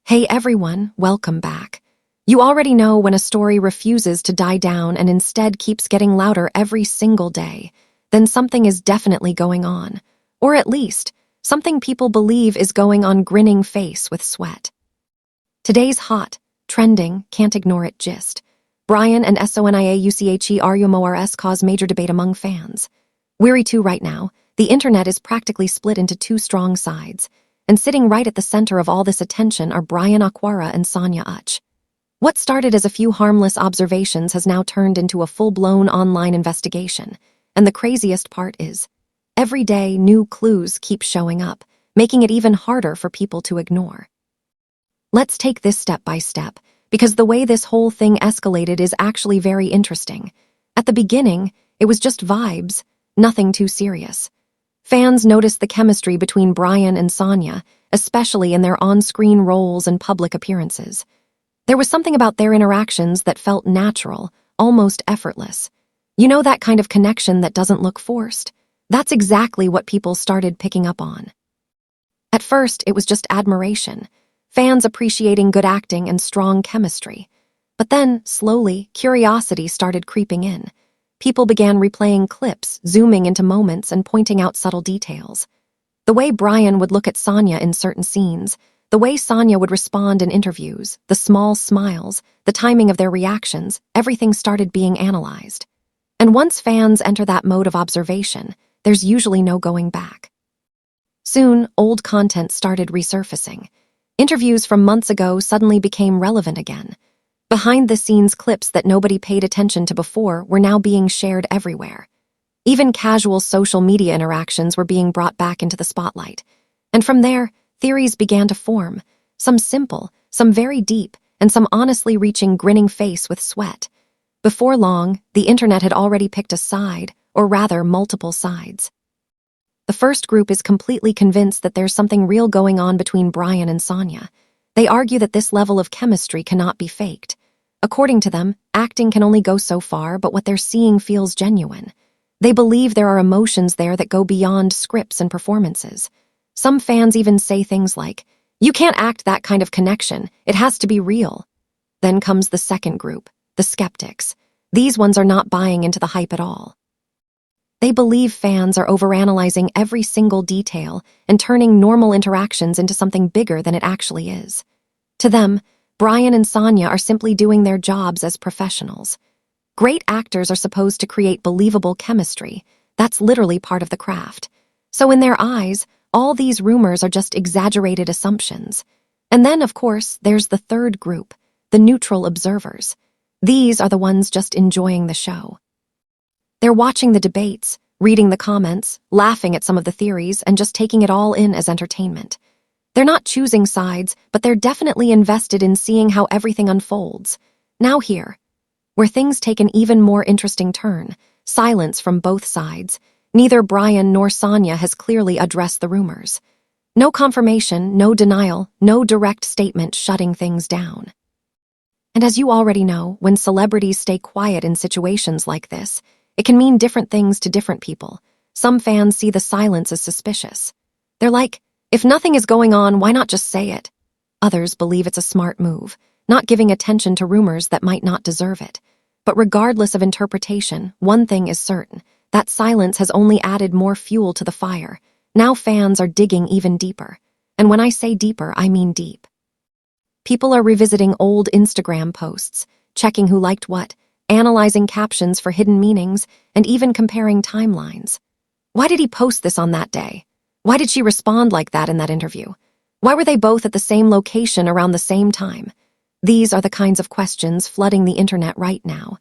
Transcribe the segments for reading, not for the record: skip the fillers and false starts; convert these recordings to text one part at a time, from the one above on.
Hey everyone, welcome back. You already know when a story refuses to die down and instead keeps getting louder every single day, then something is definitely going on. Or at least, something people believe is going on. Grinning face with sweat. Today's hot, trending, can't ignore it gist. Bryan and Sonia Uche rumors cause major debate among fans. Weary too right now, the internet is practically split into two strong sides. And sitting right at the center of all this attention are Bryan and Sonia Uche. What started as a few harmless observations has now turned into a full-blown online investigation. And the craziest part is, every day new clues keep showing up, making it even harder for people to ignore. Let's take this step by step, because the way this whole thing escalated is actually very interesting. At the beginning, it was just vibes, nothing too serious. Fans noticed the chemistry between Bryan and Sonia, especially in their on-screen roles and public appearances. There was something about their interactions that felt natural, almost effortless. You know, that kind of connection that doesn't look forced? That's exactly what people started picking up on. At first, it was just admiration, fans appreciating good acting and strong chemistry. But then, slowly, curiosity started creeping in. People began replaying clips, zooming into moments and pointing out subtle details. The way Bryan would look at Sonia in certain scenes, the way Sonia would respond in interviews, the small smiles, the timing of their reactions, everything started being analyzed. And once fans enter that mode of observation, there's usually no going back. Soon, old content started resurfacing. Interviews from months ago suddenly became relevant again. Behind-the-scenes clips that nobody paid attention to before were now being shared everywhere. Even casual social media interactions were being brought back into the spotlight. And from there, theories began to form, some simple, some very deep, and some honestly reaching grinning face with sweat. Before long, the internet had already picked a side, or rather multiple sides. The first group is completely convinced that there's something real going on between Bryan and Sonia. They argue that this level of chemistry cannot be faked. According to them, acting can only go so far, but what they're seeing feels genuine. They believe there are emotions there that go beyond scripts and performances. Some fans even say things like, "You can't act that kind of connection, it has to be real." Then comes the second group, the skeptics. These ones are not buying into the hype at all. They believe fans are overanalyzing every single detail and turning normal interactions into something bigger than it actually is. To them, Bryan and Sonia are simply doing their jobs as professionals. Great actors are supposed to create believable chemistry. That's literally part of the craft. So in their eyes, all these rumors are just exaggerated assumptions. And then, of course, there's the third group, the neutral observers. These are the ones just enjoying the show. They're watching the debates, reading the comments, laughing at some of the theories, and just taking it all in as entertainment. They're not choosing sides, but they're definitely invested in seeing how everything unfolds. Now here, where things take an even more interesting turn, silence from both sides. Neither Bryan nor Sonia has clearly addressed the rumors. No confirmation, no denial, no direct statement shutting things down. And as you already know, when celebrities stay quiet in situations like this, it can mean different things to different people. Some fans see the silence as suspicious. They're like, if nothing is going on, why not just say it? Others believe it's a smart move, not giving attention to rumors that might not deserve it. But regardless of interpretation, one thing is certain, that silence has only added more fuel to the fire. Now fans are digging even deeper. And when I say deeper, I mean deep. People are revisiting old Instagram posts, checking who liked what, analyzing captions for hidden meanings, and even comparing timelines. Why did he post this on that day? Why did she respond like that in that interview? Why were they both at the same location around the same time? These are the kinds of questions flooding the internet right now.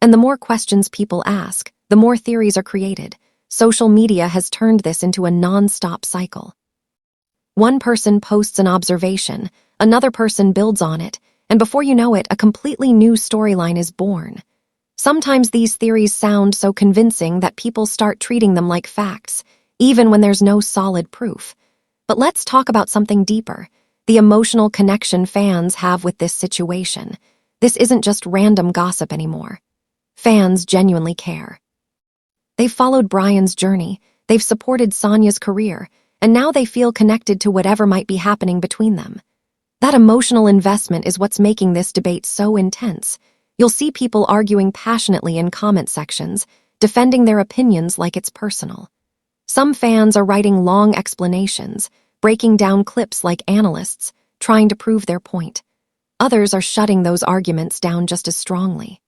And the more questions people ask, the more theories are created. Social media has turned this into a non-stop cycle. One person posts an observation, another person builds on it, and before you know it, a completely new storyline is born. Sometimes these theories sound so convincing that people start treating them like facts, even when there's no solid proof. But let's talk about something deeper, the emotional connection fans have with this situation. This isn't just random gossip anymore. Fans genuinely care. They've followed Bryan's journey, they've supported Sonia's career, and now they feel connected to whatever might be happening between them. That emotional investment is what's making this debate so intense. You'll see people arguing passionately in comment sections, defending their opinions like it's personal. Some fans are writing long explanations, breaking down clips like analysts, trying to prove their point. Others are shutting those arguments down just as strongly.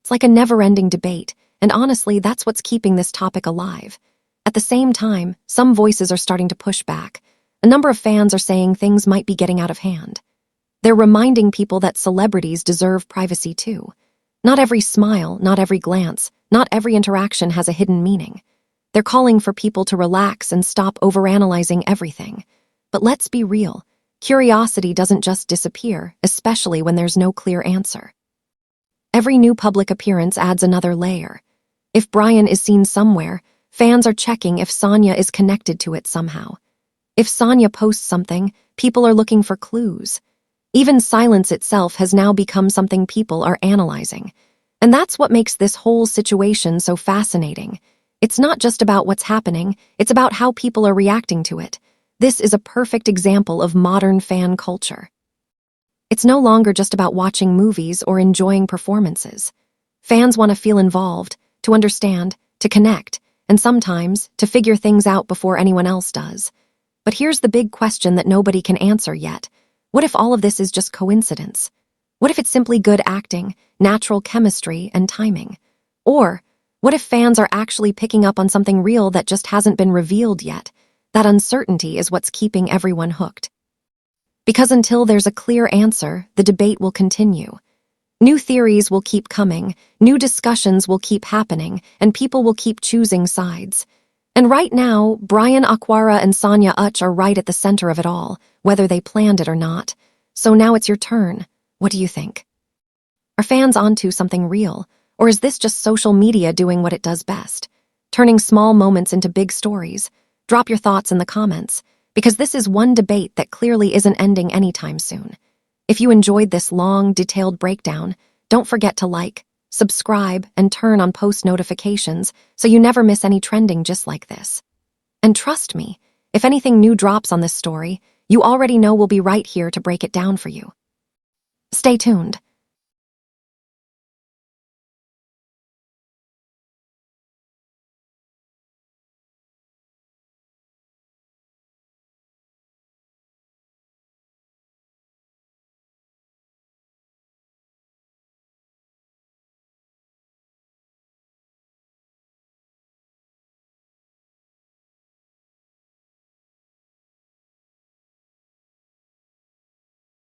It's like a never-ending debate, and honestly, that's what's keeping this topic alive. At the same time, some voices are starting to push back. A number of fans are saying things might be getting out of hand. They're reminding people that celebrities deserve privacy too. Not every smile, not every glance, not every interaction has a hidden meaning. They're calling for people to relax and stop overanalyzing everything. But let's be real. Curiosity doesn't just disappear, especially when there's no clear answer. Every new public appearance adds another layer. If Bryan is seen somewhere, fans are checking if Sonia is connected to it somehow. If Sonia posts something, people are looking for clues. Even silence itself has now become something people are analyzing. And that's what makes this whole situation so fascinating. It's not just about what's happening, it's about how people are reacting to it. This is a perfect example of modern fan culture. It's no longer just about watching movies or enjoying performances. Fans want to feel involved, to understand, to connect, and sometimes to figure things out before anyone else does. But here's the big question that nobody can answer yet. What if all of this is just coincidence? What if it's simply good acting, natural chemistry, and timing? Or what if fans are actually picking up on something real that just hasn't been revealed yet? That uncertainty is what's keeping everyone hooked. Because until there's a clear answer, the debate will continue. New theories will keep coming, new discussions will keep happening, and people will keep choosing sides. And right now, Bryan Aquara and Sonia Uche are right at the center of it all, whether they planned it or not. So now it's your turn. What do you think? Are fans onto something real, or is this just social media doing what it does best? Turning small moments into big stories. Drop your thoughts in the comments, because this is one debate that clearly isn't ending anytime soon. If you enjoyed this long, detailed breakdown, don't forget to like, subscribe, and turn on post notifications so you never miss any trending just like this. And trust me, if anything new drops on this story, you already know we'll be right here to break it down for you. Stay tuned.